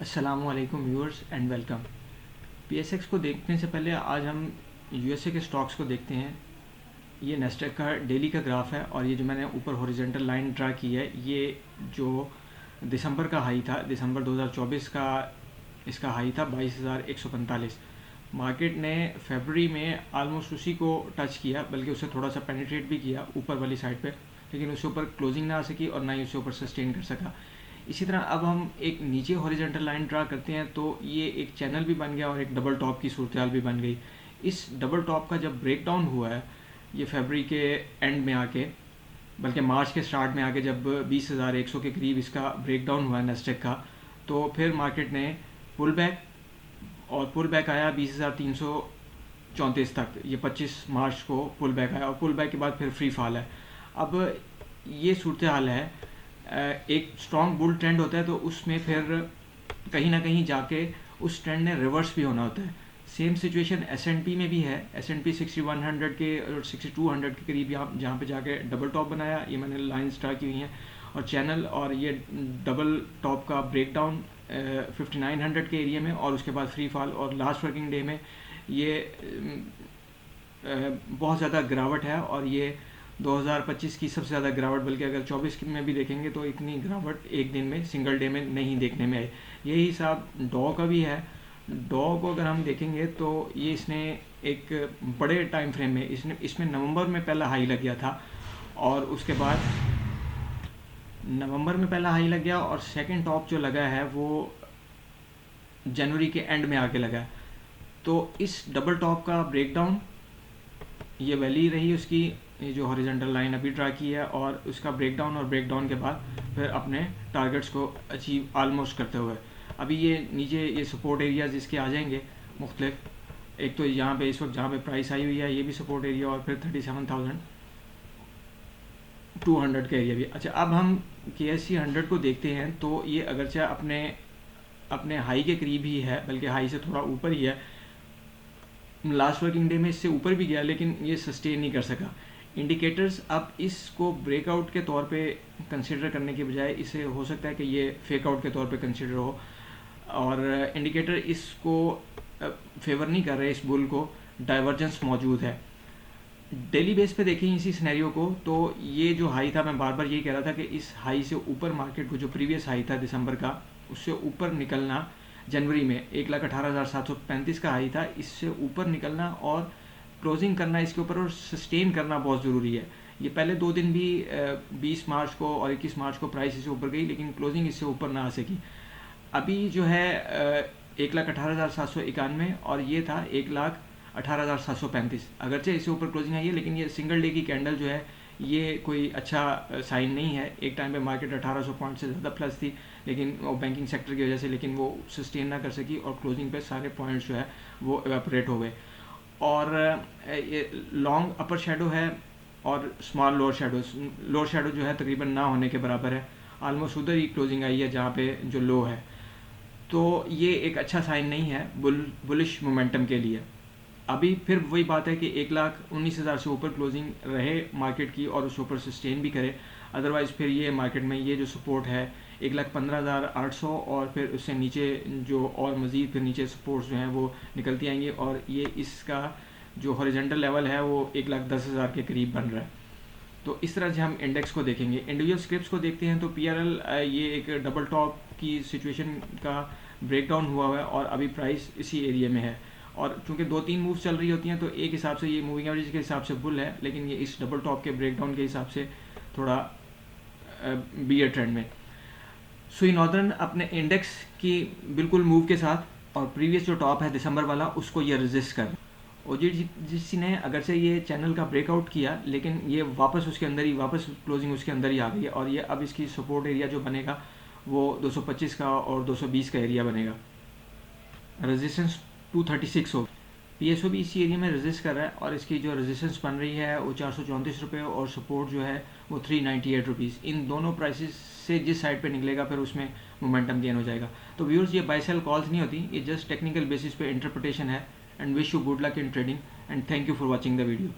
अस्सलामुअलैकुम viewers and welcome. PSX को देखने से पहले आज हम यूएसए के स्टॉक्स को देखते हैं। ये नेस्डेक का डेली का ग्राफ है और ये जो मैंने ऊपर हॉरिजॉन्टल लाइन ड्रा की है, ये जो दिसंबर का हाई था, दिसंबर 2024 का इसका हाई था 22,145। मार्केट ने फरवरी में आलमोस्ट उसी को टच किया, बल्कि उसे थोड़ा सा पेनिट्रेट भी किया ऊपर वाली साइड पे, लेकिन उसके ऊपर क्लोजिंग ना आ सकी और ना ही उसके ऊपर सस्टेन कर सका। इसी तरह अब हम एक नीचे हॉरिजॉन्टल लाइन ड्रा करते हैं तो ये एक चैनल भी बन गया और एक डबल टॉप की सूरत हाल भी बन गई। इस डबल टॉप का जब ब्रेक डाउन हुआ है, ये फरवरी के एंड में आके, बल्कि मार्च के स्टार्ट में आके, जब 20,100 के करीब इसका ब्रेक डाउन हुआ है नेस्डेक का, तो फिर मार्केट ने पुल बैक, और पुल बैक आया 20,334 तक। ये 25 मार्च को पुल बैक आया और पुल बैक के बाद फिर फ्री फॉल है। अब ये सूरत हाल है। एक स्ट्रॉन्ग बुल ट्रेंड होता है तो उसमें फिर कहीं ना कहीं जाके उस ट्रेंड ने रिवर्स भी होना होता है। सेम सिचुएशन एस&पी में भी है। एस&पी 6100 के और 6200 के करीब जहाँ पे जाके डबल टॉप बनाया, ये मैंने लाइन्स ड्रा की हुई हैं, और चैनल और ये डबल टॉप का ब्रेक डाउन 5900 के एरिया में, और उसके बाद फ्री फॉल, और लास्ट वर्किंग डे में ये बहुत ज़्यादा गिरावट है। और ये 2025 की सबसे ज़्यादा गिरावट, बल्कि अगर 24 में भी देखेंगे तो इतनी गिरावट एक दिन में, सिंगल डे में नहीं देखने में आई। यही हिसाब डॉ का भी है। डॉ को अगर हम देखेंगे तो ये इसने एक बड़े टाइम फ्रेम में इसमें नवंबर में पहला हाई लग गया था, और उसके बाद नवंबर में पहला हाई लग गया, और सेकंड टॉप जो लगा है वो जनवरी के एंड में आके लगा। तो इस डबल टॉप का ब्रेकडाउन, ये वैली रही उसकी, ये जो हॉरिजॉन्टल लाइन अभी ड्रा की है, और उसका ब्रेकडाउन, और ब्रेकडाउन के बाद फिर अपने टारगेट्स को अचीव ऑलमोस्ट करते हुए अभी ये नीचे ये सपोर्ट एरियाज इसके आ जाएंगे मुख्तलिफ। एक तो यहाँ पे इस वक्त जहाँ पे प्राइस आई हुई है, ये भी सपोर्ट एरिया, और फिर 37,200 का एरिया भी। अच्छा, अब हम KSE 100 को देखते हैं तो ये अगरचे अपने हाई के करीब ही है, बल्कि हाई से थोड़ा ऊपर ही है। लास्ट वर्किंग डे में इससे ऊपर भी गया, लेकिन ये सस्टेन नहीं कर सका। इंडिकेटर्स अब इसको ब्रेकआउट के तौर पे कंसिडर करने के बजाय इसे हो सकता है कि ये फेक आउट के तौर पे कंसिडर हो, और इंडिकेटर इसको फेवर नहीं कर रहे, इस बुल को। डाइवर्जेंस मौजूद है। डेली बेस पे देखें इसी सिनेरियो को, तो ये जो हाई था, मैं बार बार यही कह रहा था कि इस हाई से ऊपर मार्केट को, जो प्रीवियस हाई था दिसंबर का, उससे ऊपर निकलना, जनवरी में 1,18,735 का हाई था, इससे ऊपर निकलना और क्लोजिंग करना इसके ऊपर, और सस्टेन करना बहुत ज़रूरी है। ये पहले 2 दिन भी 20 मार्च को और 21 मार्च को प्राइस इससे ऊपर गई, लेकिन क्लोजिंग इससे ऊपर ना आ सकी। अभी जो है 1,18,791, और ये था 1,18,735। अगरचे इससे ऊपर क्लोजिंग आई है, लेकिन ये सिंगल डे की कैंडल जो है, ये कोई अच्छा साइन नहीं है। एक टाइम पे मार्केट 1800 पॉइंट से ज़्यादा प्लस थी, लेकिन वो बैंकिंग सेक्टर की वजह से, लेकिन वो सस्टेन ना कर सकी, और क्लोजिंग पे सारे पॉइंट्स जो है वो एवेपोरेट हो गए। और ये लॉन्ग अपर शेडो है और स्मॉल लोअर शेडो जो है तकरीबन ना होने के बराबर है। आलमोस्ट उधर ही क्लोजिंग आई है जहाँ पे जो लो है। तो ये एक अच्छा साइन नहीं है बुलिश मोमेंटम के लिए। अभी फिर वही बात है कि 1,19,000 से ऊपर क्लोजिंग रहे मार्केट की, और उसके ऊपर सस्टेन भी करे। अदरवाइज़ फिर ये मार्केट में ये जो सपोर्ट है 1,15,800, और फिर उससे नीचे जो और मज़ीद फिर नीचे सपोर्ट्स जो हैं वो निकलती आएंगी, और ये इसका जो हॉरिजॉन्टल लेवल है वो 1,10,000 के करीब बन रहा है। तो इस तरह से हम इंडेक्स को देखेंगे। इंडिविजुअल स्क्रिप्ट्स को देखते हैं तो PRL, ये एक डबल टॉप की सिचुएशन का ब्रेकडाउन हुआ है, और अभी प्राइस इसी एरिया में है। और चूंकि 2-3 मूव चल रही होती हैं तो एक हिसाब से ये मूविंग एवरेज के हिसाब से बुल है, लेकिन ये इस डबल टॉप के ब्रेकडाउन के हिसाब से थोड़ा बियर ट्रेंड में। सुई नॉर्दर्न अपने इंडेक्स की बिल्कुल मूव के साथ, और प्रीवियस जो टॉप है दिसंबर वाला, उसको ये रेजिस्ट कर, और जिस ने अगर से ये चैनल का ब्रेकआउट किया, लेकिन ये वापस उसके अंदर ही, वापस क्लोजिंग उसके अंदर ही आ गई है, और ये अब इसकी सपोर्ट एरिया जो बनेगा वो 225 का और 220 का एरिया बनेगा। रेजिस्टेंस 236 हो। PSO भी इसी एरिया में रेजिस्ट कर रहा है, और इसकी जो रेजिस्टेंस बन रही है वो 434 रुपये, और सपोर्ट जो है वो 398 रुपीज़। इन दोनों प्राइसेस से जिस साइड पे निकलेगा फिर उसमें मोमेंटम गेन हो जाएगा। तो व्यूअर्स, ये बाय सेल कॉल्स नहीं होती, ये जस्ट टेक्निकल बेसिस पे इंटरप्रिटेशन है। And wish you good luck in trading, and thank you for watching the video.